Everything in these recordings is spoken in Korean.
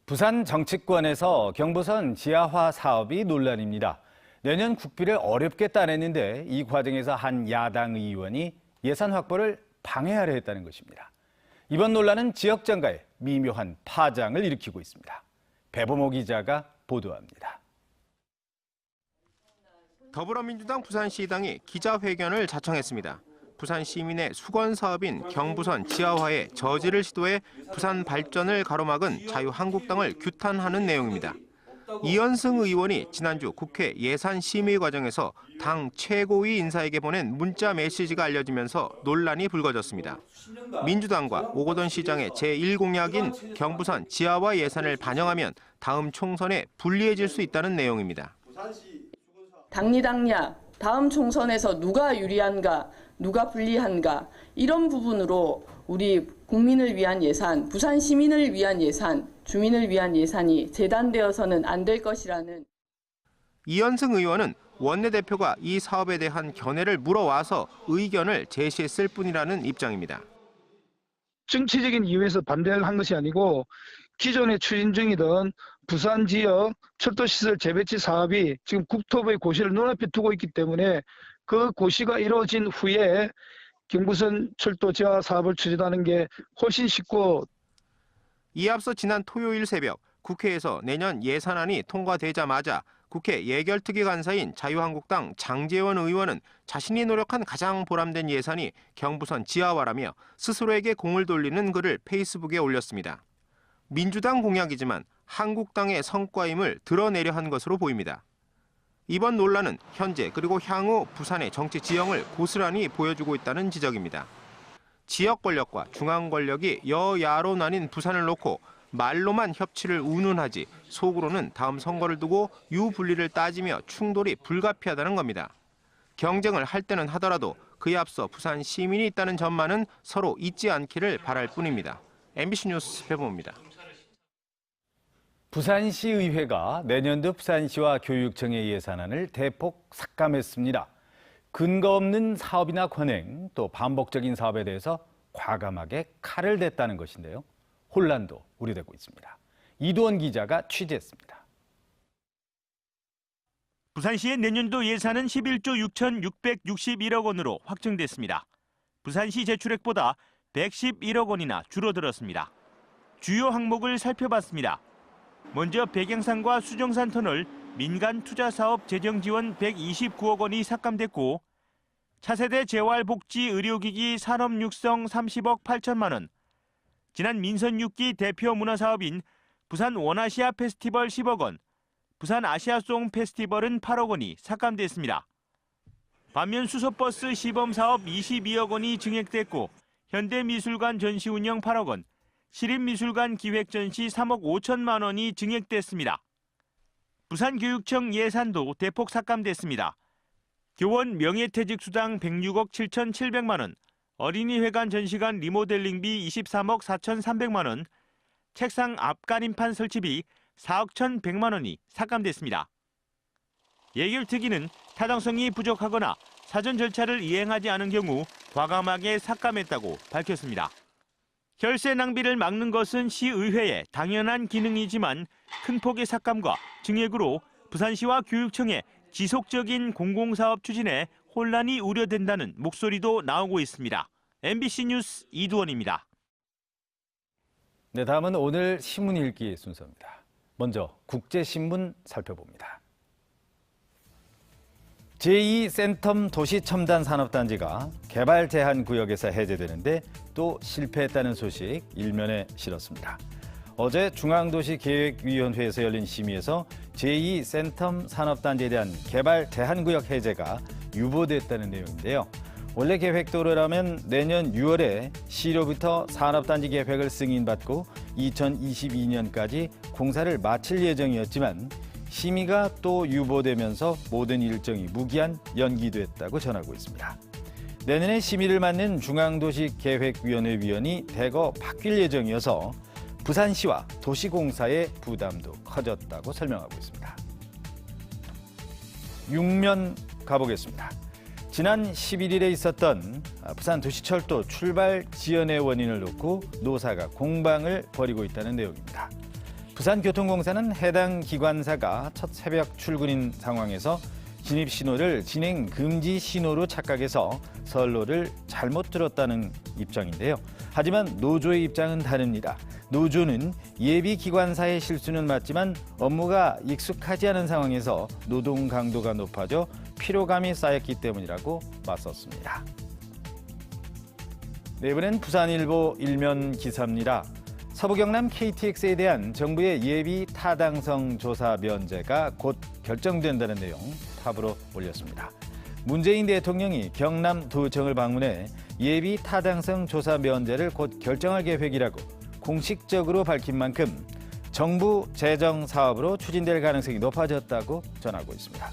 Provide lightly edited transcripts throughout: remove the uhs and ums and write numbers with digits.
부산 정치권에서 경부선 지하화 사업이 논란입니다. 내년 국비를 어렵게 따냈는데 이 과정에서 한 야당 의원이 예산 확보를 방해하려 했다는 것입니다. 이번 논란은 지역 정가에 미묘한 파장을 일으키고 있습니다. 배보모 기자가 보도합니다. 더불어민주당 부산시당이 기자회견을 자청했습니다. 부산 시민의 수건 사업인 경부선 지하화의 저지를 시도해 부산 발전을 가로막은 자유한국당을 규탄하는 내용입니다. 이현승 의원이 지난주 국회 예산심의 과정에서 당 최고위 인사에게 보낸 문자 메시지가 알려지면서 논란이 불거졌습니다. 민주당과 오거돈 시장의 제1공약인 경부선 지하화 예산을 반영하면 다음 총선에 불리해질 수 있다는 내용입니다. 당리당략, 다음 총선에서 누가 유리한가, 누가 불리한가 이런 부분으로 우리 국민을 위한 예산, 부산 시민을 위한 예산, 주민을 위한 예산이 재단되어서는 안 될 것이라는. 이현승 의원은 원내대표가 이 사업에 대한 견해를 물어와서 의견을 제시했을 뿐이라는 입장입니다. 정치적인 이유에서 반대를 한 것이 아니고 기존에 추진 중이던 부산 지역 철도시설 재배치 사업이 지금 국토부의 고시를 눈앞에 두고 있기 때문에 그 고시가 이루어진 후에 경부선 철도 지하 사업을 추진하는 게 훨씬 쉽고. 이에 앞서 지난 토요일 새벽 국회에서 내년 예산안이 통과되자마자 국회 예결특위 간사인 자유한국당 장제원 의원은 자신이 노력한 가장 보람된 예산이 경부선 지하화라며 스스로에게 공을 돌리는 글을 페이스북에 올렸습니다. 민주당 공약이지만 한국당의 성과임을 드러내려 한 것으로 보입니다. 이번 논란은 현재 그리고 향후 부산의 정치 지형을 고스란히 보여주고 있다는 지적입니다. 지역 권력과 중앙 권력이 여야로 나뉜 부산을 놓고 말로만 협치를 운운하지 속으로는 다음 선거를 두고 유불리를 따지며 충돌이 불가피하다는 겁니다. 경쟁을 할 때는 하더라도 그에 앞서 부산 시민이 있다는 점만은 서로 잊지 않기를 바랄 뿐입니다. MBC 뉴스 배보모입니다. 부산시의회가 내년도 부산시와 교육청의 예산안을 대폭 삭감했습니다. 근거 없는 사업이나 관행, 또 반복적인 사업에 대해서 과감하게 칼을 댔다는 것인데요. 혼란도 우려되고 있습니다. 이두원 기자가 취재했습니다. 부산시의 내년도 예산은 11조 6,661억 원으로 확정됐습니다. 부산시 제출액보다 111억 원이나 줄어들었습니다. 주요 항목을 살펴봤습니다. 먼저 백양산과 수정산 터널 민간 투자 사업 재정 지원 129억 원이 삭감됐고 차세대 재활복지 의료기기 산업 육성 30억 8천만 원, 지난 민선 6기 대표 문화사업인 부산 원아시아 페스티벌 10억 원, 부산 아시아송 페스티벌은 8억 원이 삭감됐습니다. 반면 수소버스 시범사업 22억 원이 증액됐고 현대미술관 전시 운영 8억 원, 시립미술관 기획전시 3억 5천만 원이 증액됐습니다. 부산교육청 예산도 대폭 삭감됐습니다. 교원 명예퇴직수당 106억 7,700만 원, 어린이회관 전시관 리모델링비 23억 4,300만 원, 책상 앞가림판 설치비 4억 1,100만 원이 삭감됐습니다. 예결특위는 타당성이 부족하거나 사전 절차를 이행하지 않은 경우 과감하게 삭감했다고 밝혔습니다. 혈세 낭비를 막는 것은 시의회의 당연한 기능이지만 큰 폭의 삭감과 증액으로 부산시와 교육청의 지속적인 공공사업 추진에 혼란이 우려된다는 목소리도 나오고 있습니다. MBC 뉴스 이두원입니다. 네, 다음은 오늘 신문 읽기 순서입니다. 먼저 국제신문 살펴봅니다. 제2센텀 도시첨단산업단지가 개발 제한 구역에서 해제되는데 또 실패했다는 소식 일면에 실었습니다. 어제 중앙도시계획위원회에서 열린 심의에서 제2센텀 산업단지에 대한 개발 제한구역 해제가 유보됐다는 내용인데요. 원래 계획대로라면 내년 6월에 시로부터 산업단지 계획을 승인받고 2022년까지 공사를 마칠 예정이었지만 심의가 또 유보되면서 모든 일정이 무기한 연기됐다고 전하고 있습니다. 내년에 심의를 맡는 중앙도시계획위원회 위원이 대거 바뀔 예정이어서 부산시와 도시공사의 부담도 커졌다고 설명하고 있습니다. 6면 가보겠습니다. 지난 11일에 있었던 부산도시철도 출발 지연의 원인을 놓고 노사가 공방을 벌이고 있다는 내용입니다. 부산교통공사는 해당 기관사가 첫 새벽 출근인 상황에서 진입 신호를 진행 금지 신호로 착각해서 선로를 잘못 들었다는 입장인데요. 하지만 노조의 입장은 다릅니다. 노조는 예비 기관사의 실수는 맞지만 업무가 익숙하지 않은 상황에서 노동 강도가 높아져 피로감이 쌓였기 때문이라고 맞섰습니다. 네, 이번엔 부산일보 일면 기사입니다. 서부 경남 KTX에 대한 정부의 예비 타당성 조사 면제가 곧 결정된다는 내용 탑으로 올렸습니다. 문재인 대통령이 경남도청을 방문해 예비 타당성 조사 면제를 곧 결정할 계획이라고 공식적으로 밝힌 만큼 정부 재정 사업으로 추진될 가능성이 높아졌다고 전하고 있습니다.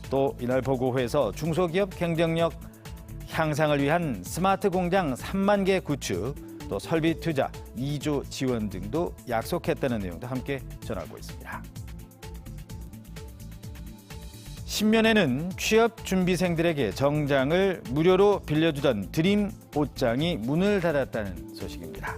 또 이날 보고회에서 중소기업 경쟁력 향상을 위한 스마트 공장 3만 개 구축, 또 설비 투자 2조 지원 등도 약속했다는 내용도 함께 전하고 있습니다. 신면에는 취업 준비생들에게 정장을 무료로 빌려주던 드림 옷장이 문을 닫았다는 소식입니다.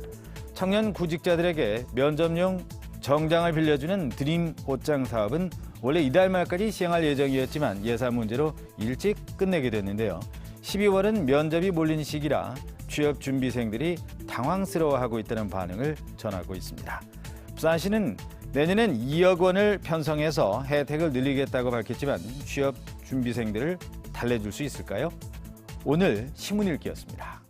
청년 구직자들에게 면접용 정장을 빌려주는 드림 옷장 사업은 원래 이달 말까지 시행할 예정이었지만 예산 문제로 일찍 끝내게 됐는데요. 12월은 면접이 몰린 시기라 취업 준비생들이 당황스러워하고 있다는 반응을 전하고 있습니다. 부산시는 내년엔 2억 원을 편성해서 혜택을 늘리겠다고 밝혔지만 취업 준비생들을 달래줄 수 있을까요? 오늘 신문 읽기였습니다.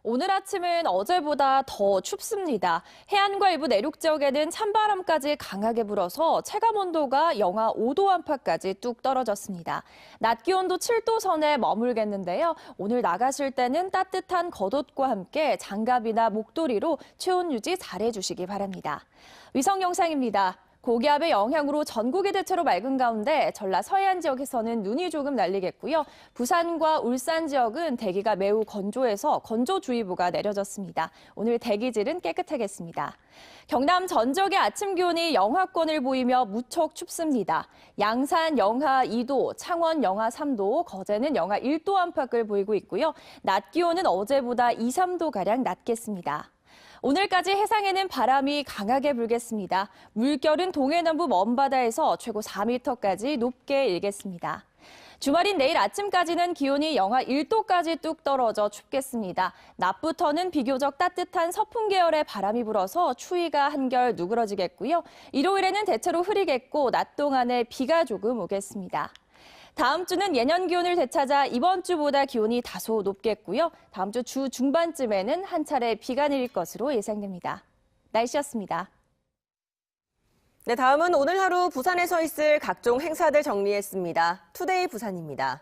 오늘 아침은 어제보다 더 춥습니다. 해안과 일부 내륙 지역에는 찬바람까지 강하게 불어서 체감온도가 영하 5도 안팎까지 뚝 떨어졌습니다. 낮 기온도 7도 선에 머물겠는데요. 오늘 나가실 때는 따뜻한 겉옷과 함께 장갑이나 목도리로 체온 유지 잘해주시기 바랍니다. 위성 영상입니다. 고기압의 영향으로 전국이 대체로 맑은 가운데 전라 서해안 지역에서는 눈이 조금 날리겠고요. 부산과 울산 지역은 대기가 매우 건조해서 건조주의보가 내려졌습니다. 오늘 대기질은 깨끗하겠습니다. 경남 전 지역의 아침 기온이 영하권을 보이며 무척 춥습니다. 양산 영하 2도, 창원 영하 3도, 거제는 영하 1도 안팎을 보이고 있고요. 낮 기온은 어제보다 2, 3도가량 낮겠습니다. 오늘까지 해상에는 바람이 강하게 불겠습니다. 물결은 동해남부 먼바다에서 최고 4m까지 높게 일겠습니다. 주말인 내일 아침까지는 기온이 영하 1도까지 뚝 떨어져 춥겠습니다. 낮부터는 비교적 따뜻한 서풍 계열의 바람이 불어서 추위가 한결 누그러지겠고요. 일요일에는 대체로 흐리겠고 낮 동안에 비가 조금 오겠습니다. 다음 주는 예년 기온을 되찾아 이번 주보다 기온이 다소 높겠고요. 다음 주 중반쯤에는 한 차례 비가 내릴 것으로 예상됩니다. 날씨였습니다. 네, 다음은 오늘 하루 부산에서 있을 각종 행사들 정리했습니다. 투데이 부산입니다.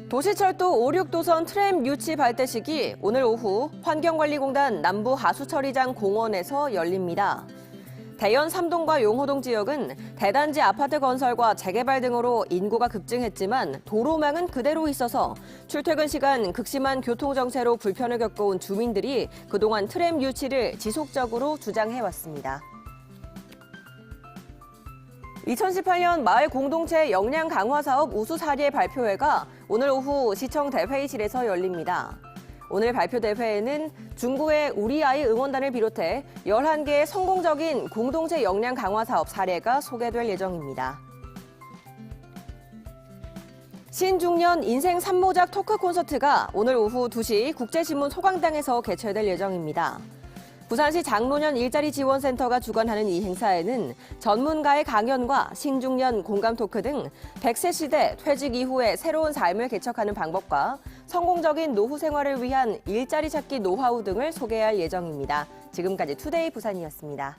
도시철도 5, 6도선 트램 유치 발대식이 오늘 오후 환경관리공단 남부 하수처리장 공원에서 열립니다. 대연 3동과 용호동 지역은 대단지 아파트 건설과 재개발 등으로 인구가 급증했지만 도로망은 그대로 있어서 출퇴근 시간 극심한 교통정체로 불편을 겪어온 주민들이 그동안 트램 유치를 지속적으로 주장해왔습니다. 2018년 마을 공동체 역량 강화 사업 우수 사례 발표회가 오늘 오후 시청 대회의실에서 열립니다. 오늘 발표 대회에는 중구의 우리 아이 응원단을 비롯해 11개의 성공적인 공동체 역량 강화 사업 사례가 소개될 예정입니다. 신중년 인생 3모작 토크 콘서트가 오늘 오후 2시 국제신문 소강당에서 개최될 예정입니다. 부산시 장노년 일자리 지원센터가 주관하는 이 행사에는 전문가의 강연과 신중년 공감 토크 등 100세 시대 퇴직 이후의 새로운 삶을 개척하는 방법과 성공적인 노후 생활을 위한 일자리 찾기 노하우 등을 소개할 예정입니다. 지금까지 투데이 부산이었습니다.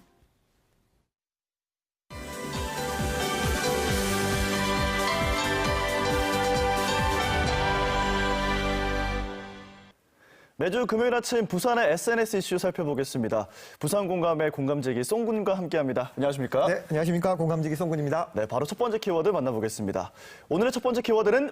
매주 금요일 아침 부산의 SNS 이슈 살펴보겠습니다. 부산 공감의 공감지기 송군과 함께합니다. 안녕하십니까? 네, 안녕하십니까? 공감지기 송군입니다. 네, 바로 첫 번째 키워드 만나보겠습니다. 오늘의 첫 번째 키워드는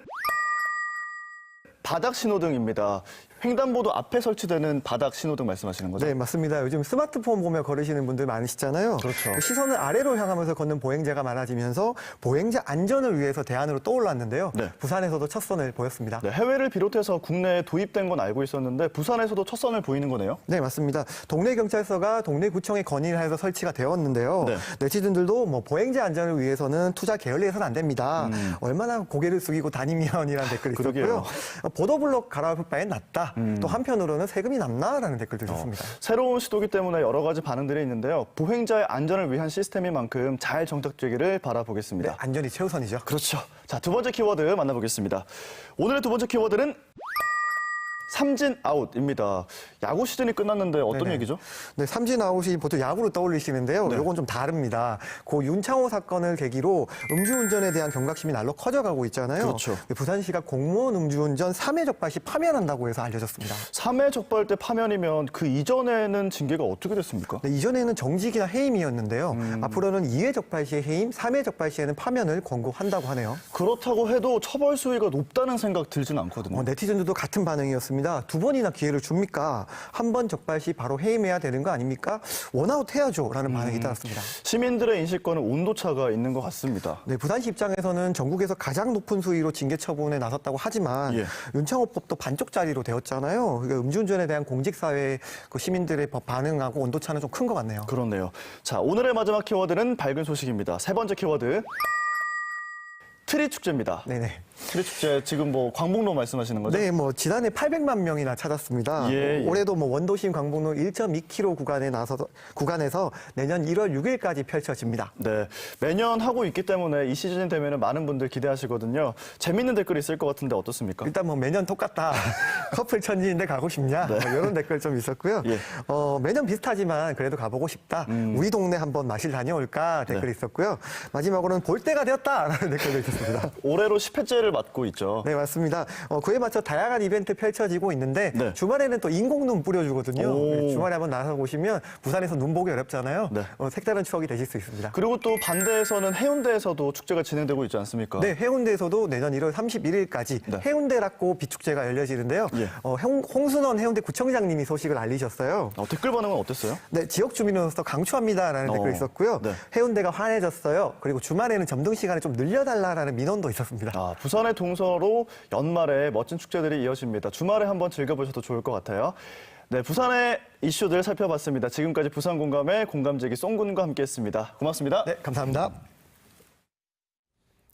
바닥 신호등입니다. 횡단보도 앞에 설치되는 바닥 신호등 말씀하시는 거죠? 네, 맞습니다. 요즘 스마트폰 보며 걸으시는 분들 많으시잖아요. 그렇죠. 시선을 아래로 향하면서 걷는 보행자가 많아지면서 보행자 안전을 위해서 대안으로 떠올랐는데요. 네. 부산에서도 첫 선을 보였습니다. 네, 해외를 비롯해서 국내에 도입된 건 알고 있었는데 부산에서도 첫 선을 보이는 거네요? 네, 맞습니다. 동네 경찰서가 동네 구청에 건의해서 설치가 되었는데요. 네. 네티즌들도 뭐 보행자 안전을 위해서는 투자 게을리해서는 안 됩니다. 얼마나 고개를 숙이고 다니면이라는 댓글이 그러게요. 있었고요. 보도블록 갈아엎을 바엔 낫다. 또 한편으로는 세금이 남나라는 댓글도 있었습니다. 새로운 시도기 때문에 여러 가지 반응들이 있는데요. 보행자의 안전을 위한 시스템인 만큼 잘 정착되기를 바라보겠습니다. 네, 안전이 최우선이죠. 그렇죠. 자, 두 번째 키워드 만나보겠습니다. 오늘의 두 번째 키워드는 삼진 아웃입니다. 야구 시즌이 끝났는데 어떤 네네. 얘기죠? 네, 삼진 아웃이 보통 야구로 떠올리시는데요. 네. 이건 좀 다릅니다. 고 윤창호 사건을 계기로 음주운전에 대한 경각심이 날로 커져가고 있잖아요. 그렇죠. 부산시가 공무원 음주운전 3회 적발 시 파면한다고 해서 알려졌습니다. 3회 적발 때 파면이면 그 이전에는 징계가 어떻게 됐습니까? 네, 이전에는 정직이나 해임이었는데요. 앞으로는 2회 적발 시에 해임, 3회 적발 시에는 파면을 권고한다고 하네요. 그렇다고 해도 처벌 수위가 높다는 생각 들진 않거든요. 네티즌들도 같은 반응이었습니다. 두 번이나 기회를 줍니까? 한 번 적발 시 바로 해임해야 되는 거 아닙니까? 원아웃 해야죠. 라는 반응이 따랐습니다. 시민들의 인식과는 온도차가 있는 것 같습니다. 네, 부산시 입장에서는 전국에서 가장 높은 수위로 징계 처분에 나섰다고 하지만 예. 윤창호법도 반쪽짜리로 되었잖아요. 그러니까 음주운전에 대한 공직사회 그 시민들의 반응하고 온도차는 좀 큰 것 같네요. 그렇네요. 자, 오늘의 마지막 키워드는 밝은 소식입니다. 세 번째 키워드. 트리 축제입니다. 네네. 트리 축제 지금 뭐 광복로 말씀하시는 거죠? 네, 뭐 지난해 800만 명이나 찾았습니다. 예, 예. 올해도 뭐 원도심 광복로 1.2km 구간에서 내년 1월 6일까지 펼쳐집니다. 네, 매년 하고 있기 때문에 이 시즌이 되면 많은 분들 기대하시거든요. 재밌는 댓글이 있을 것 같은데 어떻습니까? 일단 뭐 매년 똑같다. 커플 천지인데 가고 싶냐? 뭐 이런 댓글 좀 있었고요. 예. 매년 비슷하지만 그래도 가보고 싶다. 우리 동네 한번 마실 다녀올까? 댓글이 있었고요. 마지막으로는 볼 때가 되었다라는 댓글도 있었습니다. 올해로 10회째를 맞고 있죠. 네, 맞습니다. 그에 맞춰 다양한 이벤트 펼쳐지고 있는데 네. 주말에는 또 인공눈 뿌려주거든요. 오. 네, 주말에 한번 나서 보시면 부산에서 눈 보기 어렵잖아요. 네. 색다른 추억이 되실 수 있습니다. 그리고 또 반대에서는 해운대에서도 축제가 진행되고 있지 않습니까? 네, 해운대에서도 내년 1월 31일까지 네. 해운대락고 비축제가 열려지는데요. 예. 홍순원 해운대 구청장님이 소식을 알리셨어요. 댓글 반응은 어땠어요? 네, 지역 주민으로서 강추합니다라는 댓글이 있었고요. 네. 해운대가 환해졌어요. 그리고 주말에는 점등 시간을 좀 늘려달라라는 민원도 있었습니다. 부산의 동서로 연말에 멋진 축제들이 이어집니다. 주말에 한번 즐겨보셔도 좋을 것 같아요. 네, 부산의 이슈들 살펴봤습니다. 지금까지 부산공감의 공감제기 송군과 함께했습니다. 고맙습니다. 네, 감사합니다.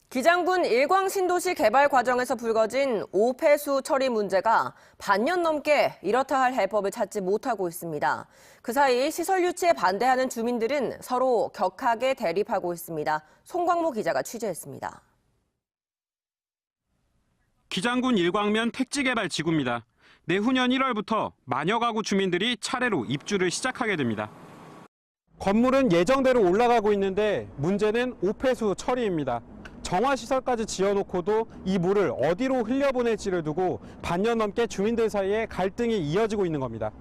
기장군 일광신도시 개발 과정에서 불거진 오폐수 처리 문제가 반년 넘게 이렇다 할 해법을 찾지 못하고 있습니다. 그 사이 시설 유치에 반대하는 주민들은 서로 격하게 대립하고 있습니다. 송광모 기자가 취재했습니다. 기장군 일광면 택지개발 지구입니다. 내후년 1월부터 만여 가구 주민들이 차례로 입주를 시작하게 됩니다. 건물은 예정대로 올라가고 있는데 문제는 오폐수 처리입니다. 정화시설까지 지어놓고도 이 물을 어디로 흘려보낼지를 두고 반년 넘게 주민들 사이에 갈등이 이어지고 있는 겁니다.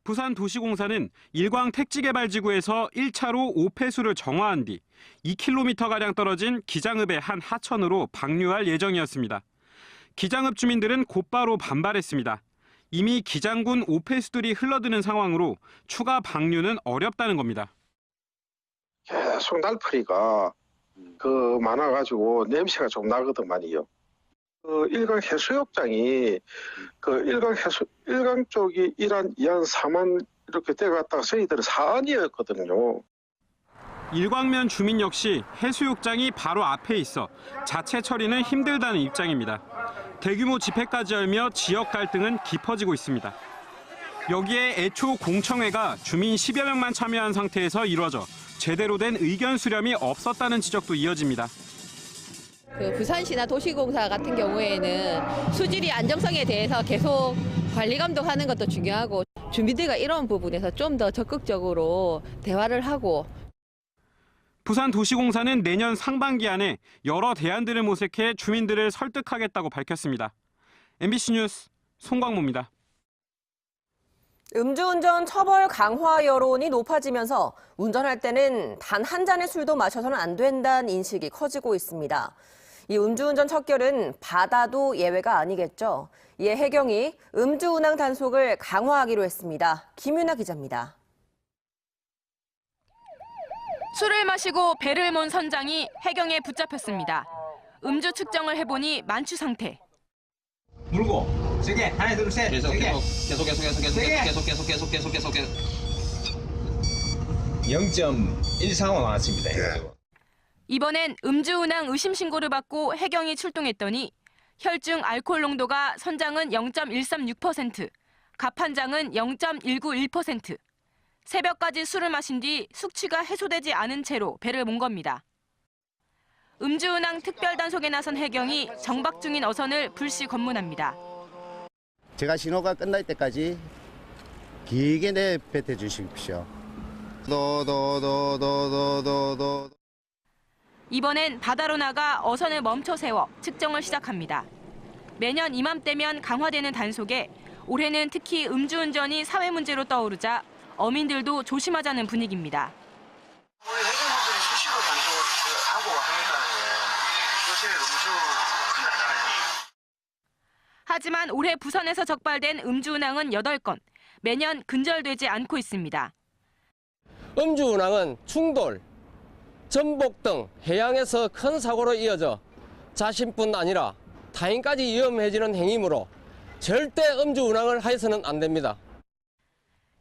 부산도시공사는 일광 택지개발지구에서 1차로 오폐수를 정화한 뒤 2km가량 떨어진 기장읍의 한 하천으로 방류할 예정이었습니다. 기장읍 주민들은 곧바로 반발했습니다. 이미 기장군 오폐수들이 흘러드는 상황으로 추가 방류는 어렵다는 겁니다. 계속 날풀이가 많아가지고 냄새가 좀 나거든만요. 일강 해수욕장이 일강 쪽이 이란, 이안, 삼안 이렇게 돼갔다가 저희들은 사안이었거든요. 일광면 주민 역시 해수욕장이 바로 앞에 있어 자체 처리는 힘들다는 입장입니다. 대규모 집회까지 열며 지역 갈등은 깊어지고 있습니다. 여기에 애초 공청회가 주민 10여 명만 참여한 상태에서 이루어져 제대로 된 의견 수렴이 없었다는 지적도 이어집니다. 부산시나 도시공사 같은 경우에는 수질이 안정성에 대해서 계속 관리 감독하는 것도 중요하고 주민들과 이런 부분에서 좀 더 적극적으로 대화를 하고 부산도시공사는 내년 상반기 안에 여러 대안들을 모색해 주민들을 설득하겠다고 밝혔습니다. MBC 뉴스 송광모입니다. 음주운전 처벌 강화 여론이 높아지면서 운전할 때는 단 한 잔의 술도 마셔서는 안 된다는 인식이 커지고 있습니다. 이 음주운전 척결은 바다도 예외가 아니겠죠. 이에 해경이 음주운항 단속을 강화하기로 했습니다. 김윤아 기자입니다. 술을 마시고 배를 몬 선장이 해경에 붙잡혔습니다. 음주 측정을 해보니 만취 상태. 물고 세게 하나 둘 셋 계속 세게 계속 0.135 나왔습니다. 이번엔 음주운항 의심 신고를 받고 해경이 출동했더니 혈중 알코올 농도가 선장은 0.136%, 갑판장은 0.191%. 새벽까지 술을 마신 뒤 숙취가 해소되지 않은 채로 배를 몬 겁니다. 음주운항 특별단속에 나선 해경이 정박 중인 어선을 불시 검문합니다. 제가 신호가 끝날 때까지 길게 내뱉어 주십시오. 이번엔 바다로 나가 어선을 멈춰 세워 측정을 시작합니다. 매년 이맘때면 강화되는 단속에 올해는 특히 음주운전이 사회 문제로 떠오르자 어민들도 조심하자는 분위기입니다. 우리 회장님들이 수시로 단속하고 하니까 요새 음주 큰일 나요. 하지만 올해 부산에서 적발된 음주운항은 8건, 매년 근절되지 않고 있습니다. 음주운항은 충돌, 전복 등 해양에서 큰 사고로 이어져 자신뿐 아니라 타인까지 위험해지는 행위이므로 절대 음주운항을 해서는 안 됩니다.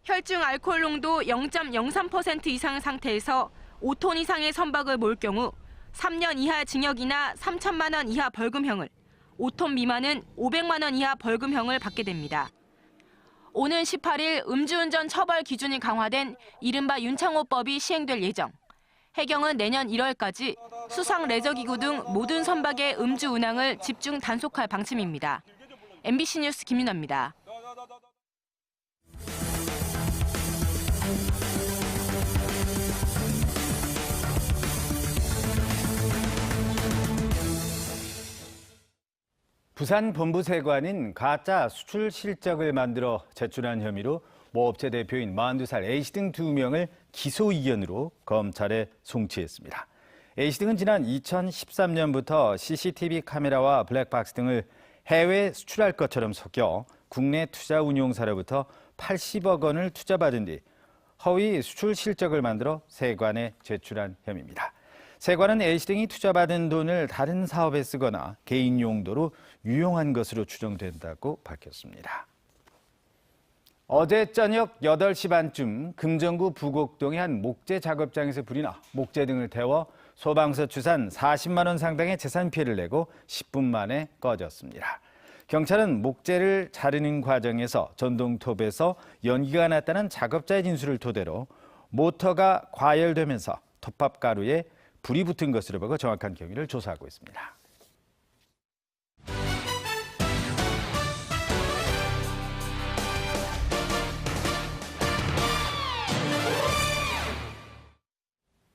혈중 알코올 농도 0.03% 이상 상태에서 5톤 이상의 선박을 몰 경우 3년 이하 징역이나 3천만 원 이하 벌금형을, 5톤 미만은 500만 원 이하 벌금형을 받게 됩니다. 오는 18일 음주운전 처벌 기준이 강화된 이른바 윤창호법이 시행될 예정. 해경은 내년 1월까지 수상 레저기구 등 모든 선박의 음주운항을 집중 단속할 방침입니다. MBC 뉴스 김윤아입니다. 부산 본부세관인 가짜 수출 실적을 만들어 제출한 혐의로 모 업체 대표인 42살 A씨 등 2명을 기소 의견으로 검찰에 송치했습니다. A씨 등은 지난 2013년부터 CCTV 카메라와 블랙박스 등을 해외에 수출할 것처럼 속여 국내 투자 운용사로부터 80억 원을 투자받은 뒤 허위 수출 실적을 만들어 세관에 제출한 혐의입니다. 세관은 A씨 등이 투자받은 돈을 다른 사업에 쓰거나 개인 용도로 유용한 것으로 추정된다고 밝혔습니다. 어제 저녁 8시 반쯤 금정구 부곡동의 한 목재 작업장에서 불이 나 목재 등을 태워 소방서 추산 40만 원 상당의 재산 피해를 내고 10분 만에 꺼졌습니다. 경찰은 목재를 자르는 과정에서 전동톱에서 연기가 났다는 작업자의 진술을 토대로 모터가 과열되면서 톱밥가루에 불이 붙은 것으로 보고 정확한 경위를 조사하고 있습니다.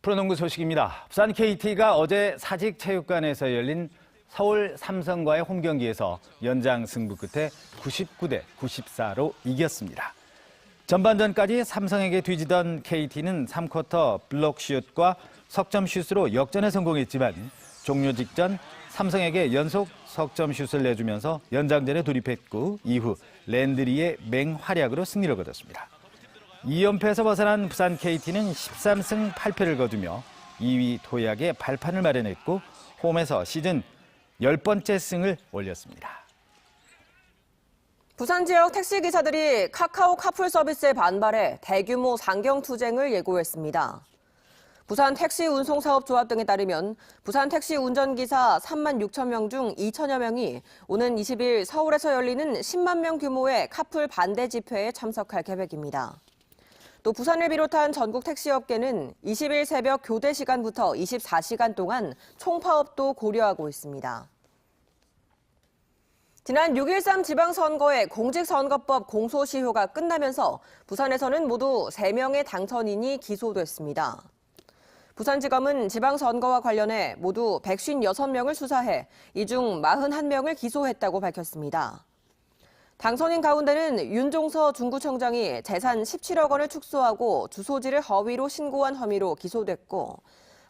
프로농구 소식입니다. 부산 KT가 어제 사직체육관에서 열린 서울 삼성과의 홈경기에서 연장 승부 끝에 99대 94로 이겼습니다. 전반전까지 삼성에게 뒤지던 KT는 3쿼터 블록슛과 석점슛으로 역전에 성공했지만 종료 직전 삼성에게 연속 석점슛을 내주면서 연장전에 돌입했고 이후 랜드리의 맹활약으로 승리를 거뒀습니다. 2연패에서 벗어난 부산 KT는 13승 8패를 거두며 2위 도약에 발판을 마련했고 홈에서 시즌 10번째 승을 올렸습니다. 부산 지역 택시기사들이 카카오 카풀 서비스에 반발해 대규모 상경투쟁을 예고했습니다. 부산 택시운송사업조합 등에 따르면 부산 택시 운전기사 3만 6천 명 중 2천여 명이 오는 20일 서울에서 열리는 10만 명 규모의 카풀 반대 집회에 참석할 계획입니다. 또 부산을 비롯한 전국 택시업계는 20일 새벽 교대 시간부터 24시간 동안 총파업도 고려하고 있습니다. 지난 6.13 지방선거의 공직선거법 공소시효가 끝나면서 부산에서는 모두 3명의 당선인이 기소됐습니다. 부산지검은 지방선거와 관련해 모두 156명을 수사해 이 중 41명을 기소했다고 밝혔습니다. 당선인 가운데는 윤종서 중구청장이 재산 17억 원을 축소하고 주소지를 허위로 신고한 혐의로 기소됐고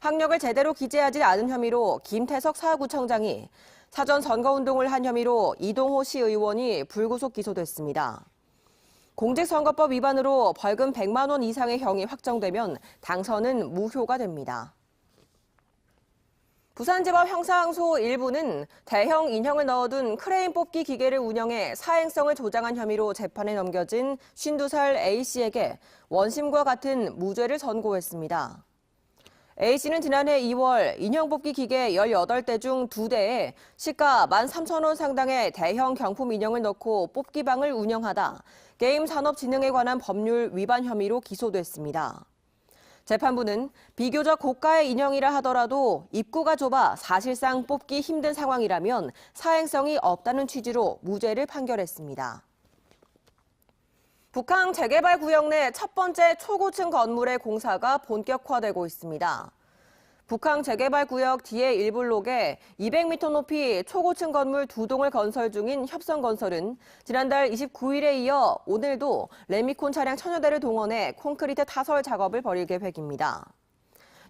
학력을 제대로 기재하지 않은 혐의로 김태석 사구청장이, 사전 선거운동을 한 혐의로 이동호 시의원이 불구속 기소됐습니다. 공직선거법 위반으로 벌금 100만 원 이상의 형이 확정되면 당선은 무효가 됩니다. 부산지법 형사항소 1부는 대형 인형을 넣어둔 크레인 뽑기 기계를 운영해 사행성을 조장한 혐의로 재판에 넘겨진 52살 A씨에게 원심과 같은 무죄를 선고했습니다. A씨는 지난해 2월 인형 뽑기 기계 18대 중 2대에 시가 13,000원 상당의 대형 경품 인형을 넣고 뽑기방을 운영하다 게임산업진흥에 관한 법률 위반 혐의로 기소됐습니다. 재판부는 비교적 고가의 인형이라 하더라도 입구가 좁아 사실상 뽑기 힘든 상황이라면 사행성이 없다는 취지로 무죄를 판결했습니다. 북항 재개발 구역 내 첫 번째 초고층 건물의 공사가 본격화되고 있습니다. 북항 재개발 구역 D1 블록에 200m 높이 초고층 건물 2동을 건설 중인 협성건설은 지난달 29일에 이어 오늘도 레미콘 차량 1000여 대를 동원해 콘크리트 타설 작업을 벌일 계획입니다.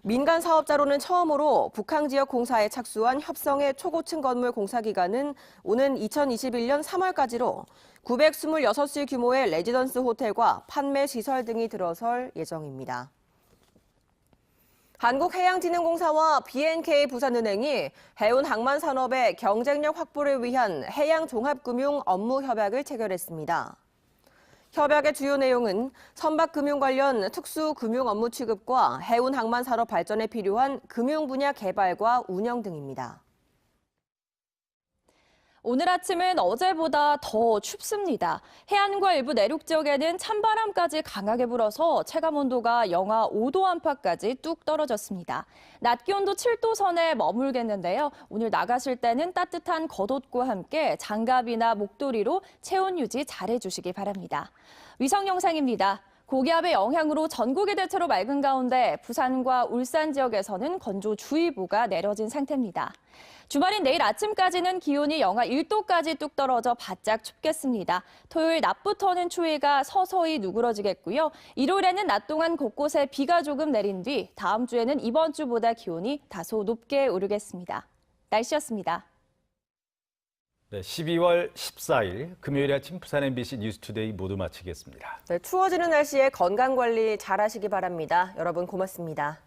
민간 사업자로는 처음으로 북항 지역 공사에 착수한 협성의 초고층 건물 공사 기간은 오는 2021년 3월까지로 926실 규모의 레지던스 호텔과 판매 시설 등이 들어설 예정입니다. 한국해양진흥공사와 B&K 부산은행이 해운 항만 산업의 경쟁력 확보를 위한 해양 종합금융 업무 협약을 체결했습니다. 협약의 주요 내용은 선박금융 관련 특수 금융 업무 취급과 해운 항만 산업 발전에 필요한 금융 분야 개발과 운영 등입니다. 오늘 아침은 어제보다 더 춥습니다. 해안과 일부 내륙 지역에는 찬바람까지 강하게 불어서 체감온도가 영하 5도 안팎까지 뚝 떨어졌습니다. 낮 기온도 7도 선에 머물겠는데요. 오늘 나가실 때는 따뜻한 겉옷과 함께 장갑이나 목도리로 체온 유지 잘해주시기 바랍니다. 위성 영상입니다. 고기압의 영향으로 전국이 대체로 맑은 가운데 부산과 울산 지역에서는 건조주의보가 내려진 상태입니다. 주말인 내일 아침까지는 기온이 영하 1도까지 뚝 떨어져 바짝 춥겠습니다. 토요일 낮부터는 추위가 서서히 누그러지겠고요. 일요일에는 낮 동안 곳곳에 비가 조금 내린 뒤 다음 주에는 이번 주보다 기온이 다소 높게 오르겠습니다. 날씨였습니다. 네, 12월 14일 금요일 아침 부산 MBC 뉴스투데이 모두 마치겠습니다. 네, 추워지는 날씨에 건강관리 잘하시기 바랍니다. 여러분 고맙습니다.